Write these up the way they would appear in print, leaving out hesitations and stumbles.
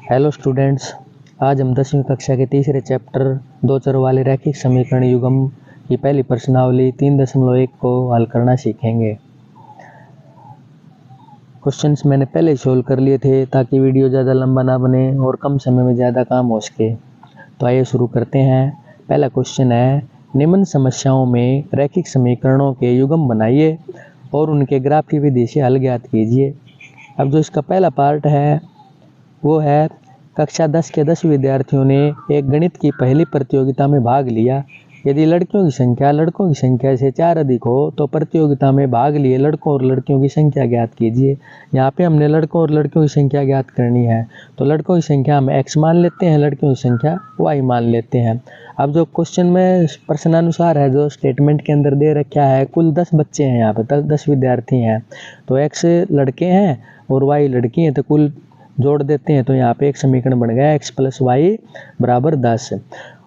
Hello students, आज हम 10वीं कक्षा के तीसरे चैप्टर दो चर वाले रैखिक समीकरण युग्म की पहली प्रश्नावली 3.1 को हल करना सीखेंगे। क्वेश्चंस मैंने पहले ही सोल्व कर लिए थे ताकि वीडियो ज़्यादा लंबा ना बने और कम समय में ज़्यादा काम हो सके। तो आइए शुरू करते हैं। पहला क्वेश्चन है, निम्न समस्याओं में रैखिक समीकरणों के युग्म बनाइए और उनके ग्राफीय विधि से हल ज्ञात कीजिए। अब जो इसका पहला पार्ट है वो है, कक्षा 10 के 10 विद्यार्थियों ने एक गणित की पहली प्रतियोगिता में भाग लिया। यदि लड़कियों की संख्या लड़कों की संख्या से 4 अधिक हो तो प्रतियोगिता में भाग लिए लड़कों और लड़कियों की संख्या ज्ञात कीजिए। यहाँ पे हमने लड़कों और लड़कियों की संख्या ज्ञात करनी है, तो लड़कों की संख्या हम x मान लेते हैं, लड़कियों की संख्या y मान लेते हैं। अब जो क्वेश्चन में प्रश्नानुसार है, जो स्टेटमेंट के अंदर दे रखा है, कुल 10 बच्चे हैं, यहाँ पे 10 विद्यार्थी हैं, तो x लड़के हैं और y लड़की हैं, तो कुल जोड़ देते हैं तो यहाँ पे एक समीकरण बन गया x + y = 10।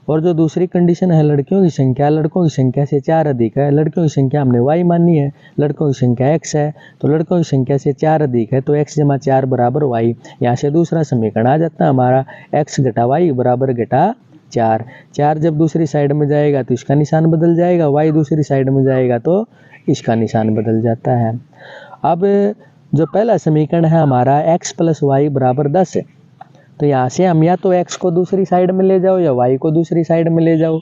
और जो दूसरी कंडीशन है, लड़कियों की संख्या लड़कों की संख्या से 4 अधिक है, लड़कियों की संख्या हमने y मानी है, लड़कों की संख्या x है, तो लड़कों की संख्या से 4 अधिक है तो x + 4 = y। यहाँ से दूसरा समीकरण आ जाता है हमारा x - y = 4। 4 जब दूसरी साइड में जाएगा तो इसका निशान बदल जाएगा, y दूसरी साइड में जाएगा तो इसका निशान बदल जाता है। अब जो पहला समीकरण है हमारा x + y = 10, तो यहाँ से हम या तो x को दूसरी साइड में ले जाओ या y को दूसरी साइड में ले जाओ।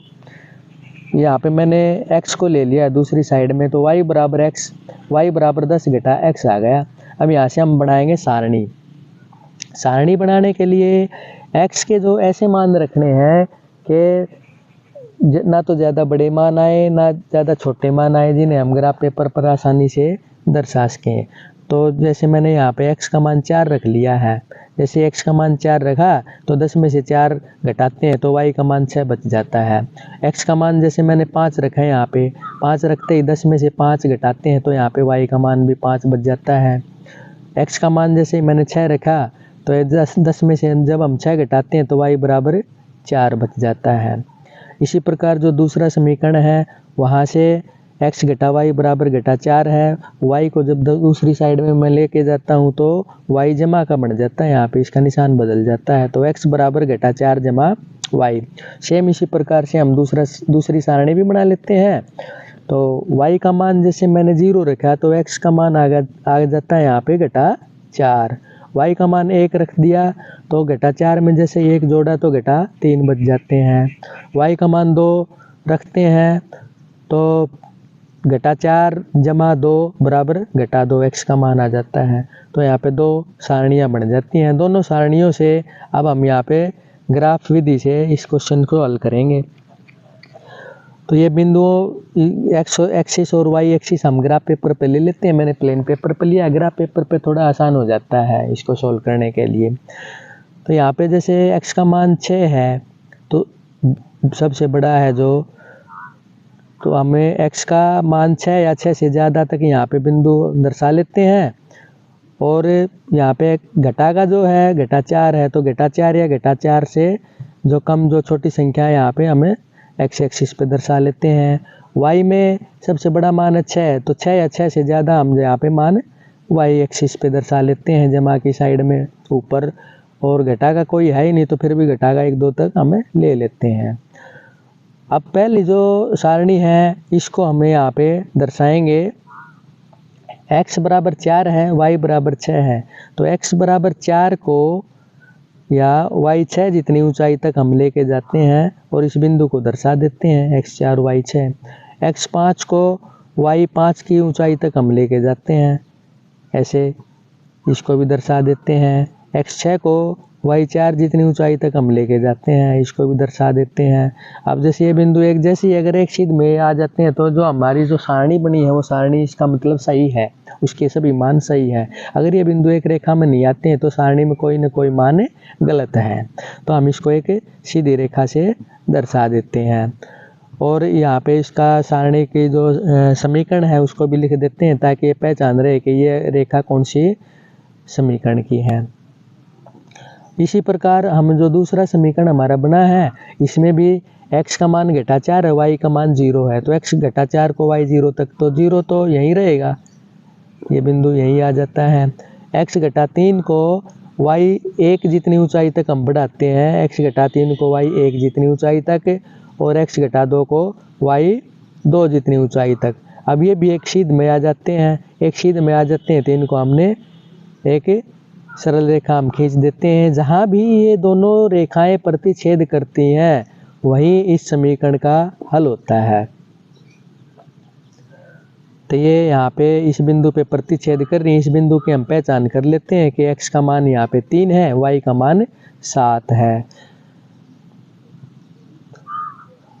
यहाँ पे मैंने x को ले लिया दूसरी साइड में, तो y = x, y = 10 - x आ गया। अब यहाँ से हम बनाएंगे सारणी। सारणी बनाने के लिए x के जो ऐसे मान रखने हैं कि ना तो ज़्यादा बड़े मान आए ना ज़्यादा छोटे मान आए, जिन्हें हम ग्राफ पेपर पर आसानी से दर्शा सकें। तो जैसे मैंने यहाँ पे x का मान 4 रख लिया है, जैसे x का मान 4 रखा तो 10 में से 4 घटाते हैं तो y का मान 6 बच जाता है। x का मान जैसे मैंने 5 रखा है, यहाँ पे 5 रखते ही 10 में से 5 घटाते हैं तो यहाँ पे y का मान भी 5 बच जाता है। x का मान जैसे मैंने 6 रखा तो 10 में से जब हम 6 घटाते हैं तो y = 4 बच जाता है। इसी प्रकार जो दूसरा समीकरण है, वहाँ से x - y = 4 है, y को जब दूसरी साइड में मैं लेके जाता हूँ तो y जमा का बन जाता है, यहाँ पे इसका निशान बदल जाता है, तो x = 4 जमा y। सेम इसी प्रकार से हम दूसरी सारणी भी बना लेते हैं। तो y का मान जैसे मैंने 0 रखा तो x का मान आ जाता है यहाँ पे -4। y का मान 1 रख दिया तो -4 में जैसे 1 जोड़ा तो -3 बच जाते हैं। y का मान 2 रखते हैं तो -4 जमा 2 = -2, x का मान आ जाता है। तो यहाँ पे 2 सारणियाँ बन जाती हैं। दोनों सारणियों से अब हम यहाँ पे ग्राफ विधि से इस क्वेश्चन को हल करेंगे। तो ये बिंदुओं एक्सिस और वाई एक्सिस हम ग्राफ पेपर पे ले लेते हैं। मैंने प्लेन पेपर पे लिया, ग्राफ पेपर पे थोड़ा आसान हो जाता है इसको सोल्व करने के लिए। तो यहाँ पे जैसे x का मान 6 है तो सबसे बड़ा है जो, तो हमें x का मान 6 या 6 से ज़्यादा तक यहाँ पे बिंदु दर्शा लेते हैं। और यहाँ पे घटा का जो है -4 है, तो -4 या -4 से जो कम जो छोटी संख्या है यहाँ पे हमें x एक्सिस पे दर्शा लेते हैं। y में सबसे बड़ा मान 6 है, तो 6 या 6 से ज़्यादा हम यहाँ पे मान y एक्सिस पे दर्शा लेते हैं, जमा की साइड में ऊपर। और घटा का कोई है ही नहीं तो फिर भी घटा का 1 2 तक हमें ले लेते हैं। अब पहली जो सारणी है इसको हमें यहाँ पे दर्शाएंगे, x = 4 है, y = 6 है, तो x = 4 को या y 6 जितनी ऊंचाई तक हम लेके जाते हैं और इस बिंदु को दर्शा देते हैं x 4 y 6। x 5 को y 5 की ऊंचाई तक हम लेके जाते हैं, ऐसे इसको भी दर्शा देते हैं। x 6 को y 4 जितनी ऊंचाई तक हम लेके जाते हैं, इसको भी दर्शा देते हैं। अब जैसे ये बिंदु एक जैसी अगर एक सीध में आ जाते हैं तो जो हमारी जो सारणी बनी है वो सारणी इसका मतलब सही है, उसके सभी मान सही है। अगर ये बिंदु एक रेखा में नहीं आते हैं तो सारणी में कोई ना कोई मान गलत है, तो हम इसको एक सीधी रेखा से दर्शा देते हैं। और यहाँ पे इसका सारणी की जो समीकरण है उसको भी लिख देते हैं ताकि ये पहचान रहे कि ये रेखा कौन सी समीकरण की है। इसी प्रकार हम जो दूसरा समीकरण हमारा बना है इसमें भी x का मान -4 है, y का मान 0 है, तो x -4 को y 0 तक, तो 0 तो यहीं रहेगा, ये बिंदु यहीं आ जाता है। x - 3 को y 1 जितनी ऊंचाई तक हम बढ़ाते हैं, x घटा 3 को y 1 जितनी ऊंचाई तक और x घटा 2 को y 2 जितनी ऊंचाई तक। अब ये भी एक सीध में आ जाते हैं, एक सीध में आ जाते हैं तो इनको हमने एक सरल रेखा हम खींच देते हैं। जहाँ भी ये दोनों रेखाएं प्रतिच्छेद करती हैं वही इस समीकरण का हल होता है। तो ये यहाँ पे इस बिंदु पे प्रतिच्छेद कर रही है, इस बिंदु की हम पहचान कर लेते हैं कि x का मान यहाँ पे 3 है, y का मान 7 है।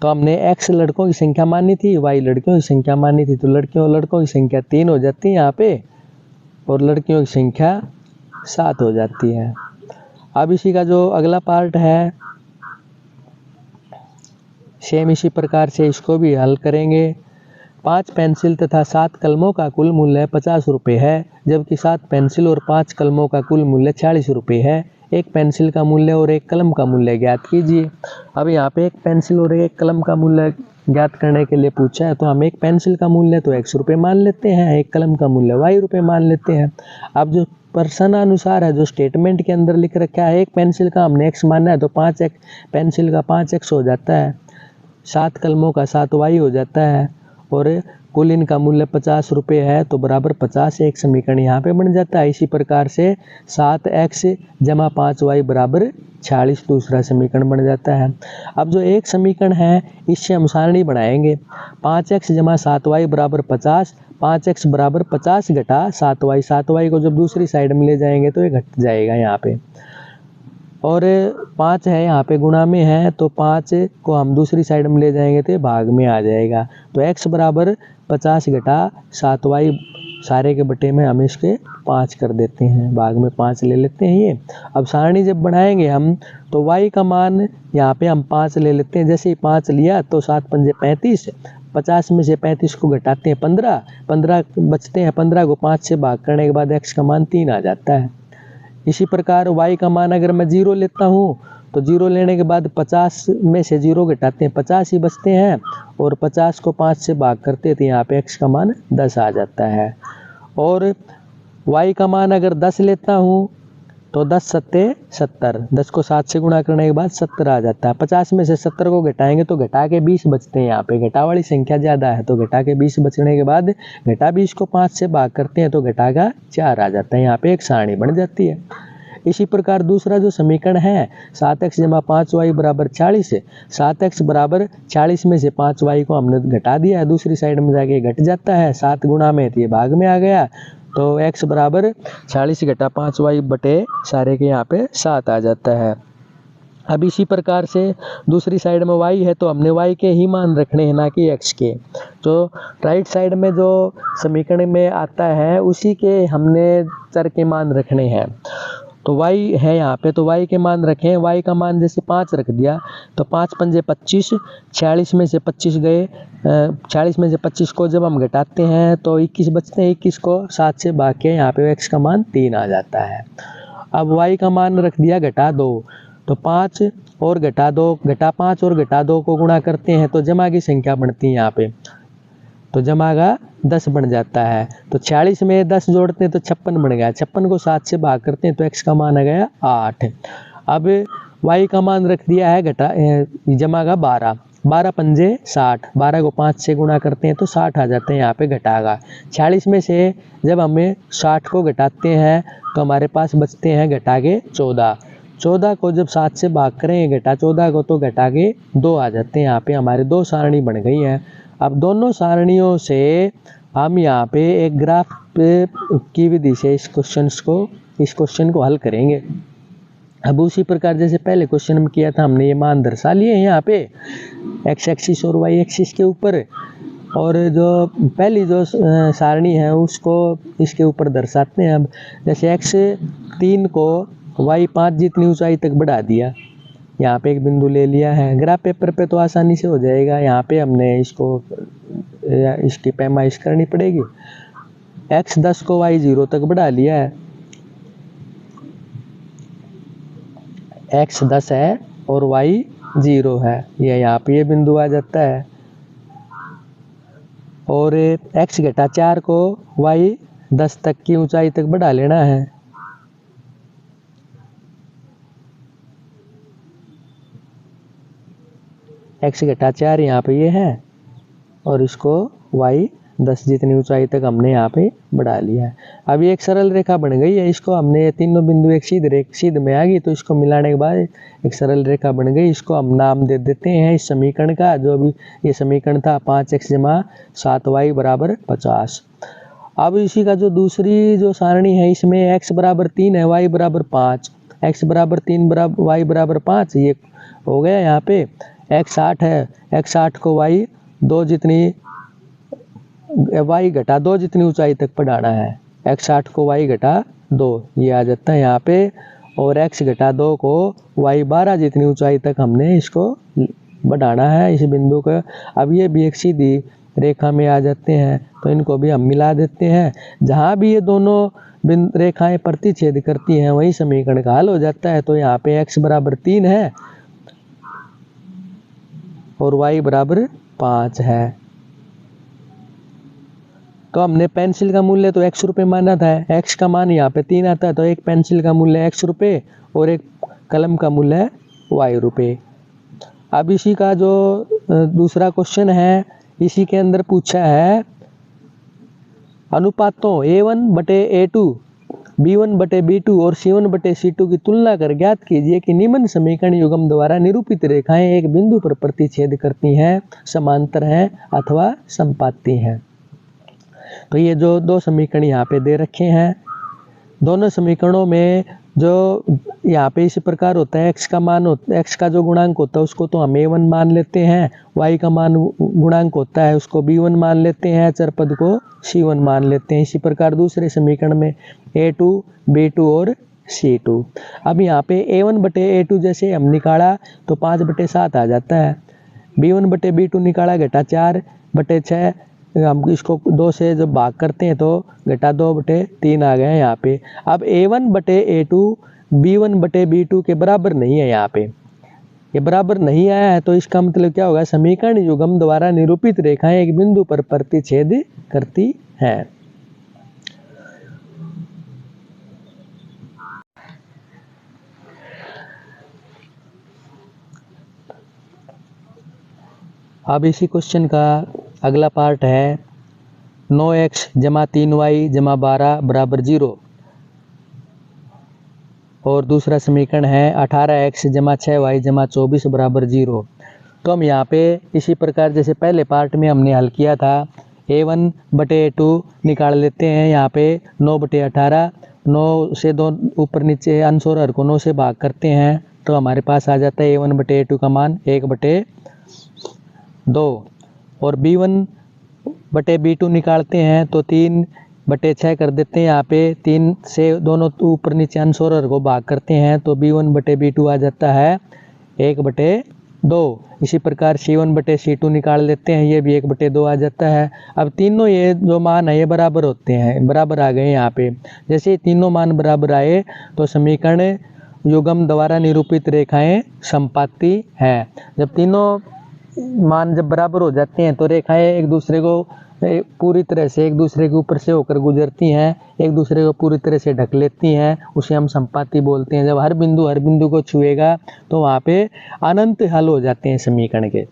तो हमने x लड़कों की संख्या मानी थी, y लड़कियों की संख्या मानी थी, तो लड़कों की संख्या 3 हो जाती है यहाँ पे और लड़कियों की संख्या 7 हो जाती है। अब इसी का जो अगला पार्ट है सेम इसी प्रकार से इसको भी हल करेंगे। 5 पेंसिल तथा 7 कलमों का कुल मूल्य 50 रुपये है, जबकि 7 पेंसिल और 5 कलमों का कुल मूल्य 40 रुपये है। एक पेंसिल का मूल्य और एक कलम का मूल्य ज्ञात कीजिए। अब यहाँ पे एक पेंसिल और एक कलम का मूल्य ज्ञात करने के लिए पूछा है, तो हम एक पेंसिल का मूल्य तो x रुपये मान लेते हैं, एक कलम का मूल्य y रुपये मान लेते हैं। अब जो प्रश्नानुसार है, जो स्टेटमेंट के अंदर लिख रखा है, एक पेंसिल का हमने x माना है तो 5 पेंसिल का 5x हो जाता है, 7 कलमों का 7y हो जाता है और कुल इनका मूल्य 50 रुपये है, तो बराबर 50 एक समीकरण यहाँ पे बन जाता है। इसी प्रकार से 7x जमा 5y बराबर 46 दूसरा समीकरण बन जाता है। अब जो एक समीकरण है इससे हम सारणी बनाएंगे। 5x जमा 7y बराबर 50, 5x बराबर 50 घटा 7y, 7y को जब दूसरी साइड में ले जाएंगे तो ये घट जाएगा यहाँ पे, और 5 है यहाँ पे गुणा में है तो 5 को हम दूसरी साइड में ले जाएंगे तो ये भाग में आ जाएगा। तो x बराबर 50 घटा 7y सारे के बटे में हम इसके 5 कर देते हैं, भाग में 5 ले लेते हैं ये। अब सारणी जब बनाएंगे हम तो y का मान यहाँ पे हम 5 ले लेते हैं। जैसे ही 5 लिया तो 7 पंजे 35, 50 में से 35 को घटाते हैं 15, 15 बचते हैं, 15 को 5 से भाग करने के बाद x का मान 3 आ जाता है। इसी प्रकार y का मान अगर मैं 0 लेता हूँ तो 0 लेने के बाद 50 में से 0 घटाते हैं, 50 ही बचते हैं और 50 को 5 से भाग करते हैं तो यहाँ पे x का मान 10 आ जाता है। और y का मान अगर 10 लेता हूँ तो 10 सत्ते 70, 10 को 7 से गुणा करने के बाद 70 आ जाता है। 50 में से 70 को घटाएंगे तो घटा के 20 बचते हैं, यहाँ पे घटा वाली संख्या ज़्यादा है तो घटा के 20 बचने के बाद घटा 20 को 5 से भाग करते हैं तो घटा का 4 आ जाता है। यहाँ पे एक सारणी बन जाती है। इसी प्रकार दूसरा जो समीकरण है 7x जमा 5y बराबर 40 है, 7x बराबर 40 में से 5y को हमने घटा दिया है, दूसरी साइड में जाके घट जाता है, 7 गुणा में तो ये भाग में आ गया, तो x बराबर 40 घटा 5y बटे सारे के यहाँ पे 7 आ जाता है। अब इसी प्रकार से दूसरी साइड में y है तो हमने y के ही मान रखने हैं, ना कि x के। तो राइट साइड में जो समीकरण में आता है उसी के हमने चर के मान रखने हैं। तो y है यहाँ पे तो y के मान रखें, y का मान जैसे 5 रख दिया तो 5 पंजे 25, 46 में से 25 गए, 40 में से 25 को जब हम घटाते हैं तो 21 बचते हैं, 21 को 7 से भाग के यहाँ पे x का मान 3 आ जाता है। अब y का मान रख दिया घटा 2, तो 5 और घटा 2, घटा 5 और घटा 2 को गुणा करते हैं तो जमा की संख्या बनती है यहाँ पे, तो जमा का 10 बन जाता है। तो 46 में 10 जोड़ते हैं तो 56 बन गया, 56 को 7 से भाग करते हैं तो x का मान आ गया 8। अब y का मान रख दिया है घटा जमा का 12, 12 पंजे 60, 12 को 5 से गुणा करते हैं तो 60 आ जाते हैं, यहाँ पे घटागा। 46 में से जब हमें 60 को घटाते हैं तो हमारे पास बचते हैं घटा के 14, 14 को जब 7 से भाग करेंगे घटा 14 को तो घटा के 2 आ जाते हैं। यहाँ पे हमारे 2 सारणी बन गई है। अब दोनों सारणियों से हम यहाँ पे एक ग्राफ की विधि से इस क्वेश्चन को हल करेंगे। अब उसी प्रकार जैसे पहले क्वेश्चन में किया था, हमने ये मान दर्शा लिए हैं यहाँ पे x एक्सिस और y एक्सिस के ऊपर, और जो पहली जो सारणी है उसको इसके ऊपर दर्शाते हैं। अब जैसे x 3 को y 5 जितनी ऊंचाई तक बढ़ा दिया, यहाँ पे एक बिंदु ले लिया है, ग्राफ पेपर पे तो आसानी से हो जाएगा, यहाँ पे हमने इसकी पैमाइश करनी पड़ेगी। x 10 को y 0 तक बढ़ा लिया है, x 10 है और y 0 है, ये यहाँ पे ये बिंदु आ जाता है। और x घटा 4 को y 10 तक की ऊंचाई तक बढ़ा लेना है, x घटा 4 यहाँ पे ये है और इसको y 10 जितनी ऊंचाई तक हमने यहाँ पे बढ़ा लिया है। अब ये एक सरल रेखा बन गई है, इसको हमने ये तीनों बिंदु एक सीध में आ गई तो इसको मिलाने के बाद एक सरल रेखा बन गई। इसको हम नाम दे देते हैं इस समीकरण का, जो अभी ये समीकरण था 5x = 7y = 50। अब इसी का जो दूसरी जो सारणी है इसमें x = 3 है, y = 5, x = 3 y = 5 ये हो गया। यहाँ पे x 8 है, x 8 को y 2 जितनी y घटा 2 जितनी ऊंचाई तक बढ़ाना है, x 8 को y घटा 2 ये आ जाता है यहाँ पे, और x घटा 2 को y 12 जितनी ऊंचाई तक हमने इसको बढ़ाना है इस बिंदु को। अब ये भी एक सीधी रेखा में आ जाते हैं तो इनको भी हम मिला देते हैं। जहाँ भी ये दोनों रेखाएं प्रतिच्छेद करती हैं वही समीकरण का हल हो जाता है। तो यहाँ पे x = 3 है और y = 5 है। तो हमने पेंसिल का मूल्य तो x रुपये माना था, x का मान यहाँ पे 3 आता है तो एक पेंसिल का मूल्य x रुपये और एक कलम का मूल्य y रुपये। अब इसी का जो दूसरा क्वेश्चन है इसी के अंदर पूछा है अनुपातों A1/A2, B1/B2 और C1/C2 की तुलना कर ज्ञात कीजिए कि निम्न समीकरण युग्म द्वारा निरूपित रेखाएं एक बिंदु पर प्रतिच्छेद करती हैं, समांतर हैं अथवा संपाती हैं। तो ये जो दो समीकरण यहाँ पे दे रखे हैं, दोनों समीकरणों में जो यहाँ पे इसी प्रकार होता है, x का जो गुणांक होता है उसको तो हम A1 मान लेते हैं, y का मान गुणांक होता है उसको B1 मान लेते हैं, चर पद को C1 मान लेते हैं। इसी प्रकार दूसरे समीकरण में A2, B2 और C2। अब यहाँ पे A1/A2 जैसे हम निकाला तो 5/7 आ जाता है, B1/B2 निकाला घटा 4/6, हम इसको 2 से जब भाग करते हैं तो घटा 2/3 आ गए यहाँ पे। अब A1/A2 B1/B2 के बराबर नहीं है, यहाँ पे ये बराबर नहीं आया है तो इसका मतलब क्या होगा, समीकरण युग्म द्वारा निरूपित रेखाएं एक बिंदु पर प्रतिच्छेद करती हैं। अब इसी क्वेश्चन का अगला पार्ट है 9x = 3y = 12 = 0 और दूसरा समीकरण है 18x = 6y = 24 = 0। तो हम यहाँ पे इसी प्रकार जैसे पहले पार्ट में हमने हल किया था A1/A2 निकाल लेते हैं। यहाँ पे 9/18, 9 से 2 ऊपर नीचे अंश और हर को 9 से भाग करते हैं तो हमारे पास आ जाता है A1/A2 का मान 1/2 और B1/B2 निकालते हैं तो 3/6 कर देते हैं। यहाँ पे 3 से दोनों ऊपर नीचे अंश और हर को भाग करते हैं तो B1/B2 आ जाता है 1/2। इसी प्रकार C1/C2 निकाल लेते हैं, ये भी 1/2 आ जाता है। अब तीनों ये जो मान है ये बराबर होते हैं, बराबर आ गए यहाँ पे। जैसे तीनों मान बराबर आए तो समीकरण युग्म द्वारा निरूपित रेखाएं संपाती हैं। जब तीनों मान जब बराबर हो जाते हैं तो रेखाएं एक दूसरे को पूरी तरह से एक दूसरे के ऊपर से होकर गुजरती हैं, एक दूसरे को पूरी तरह से ढक लेती हैं, उसे हम संपाती बोलते हैं। जब हर बिंदु को छुएगा तो वहाँ पे अनंत हल हो जाते हैं समीकरण के।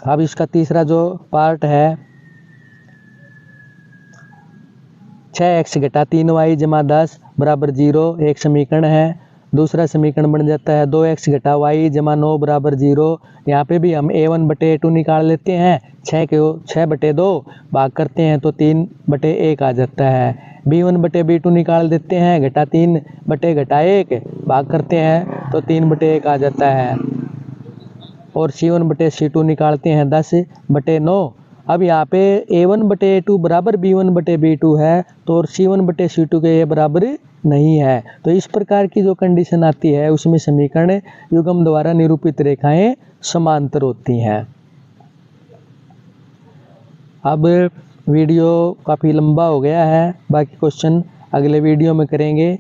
अब इसका तीसरा जो पार्ट है 6x = 3y = 10 = 0 एक समीकरण है। दूसरा समीकरण बन जाता है 2x = y = 9 = 0। यहाँ पे भी हम A1/A2 निकाल लेते हैं, 6 को 6/2 भाग करते हैं तो 3/1 आ जाता है। B1/B2 निकाल देते हैं, घटा 3/1 भाग करते हैं तो 3/1 आ जाता है और C1/C2 निकालते हैं 10/9। अब यहाँ पे A1/A2 बराबर B1/B2 है तो और C1/C2 के ये बराबर नहीं है। तो इस प्रकार की जो कंडीशन आती है उसमें समीकरण युग्म द्वारा निरूपित रेखाएं समांतर होती हैं। अब वीडियो काफ़ी लंबा हो गया है, बाकी क्वेश्चन अगले वीडियो में करेंगे।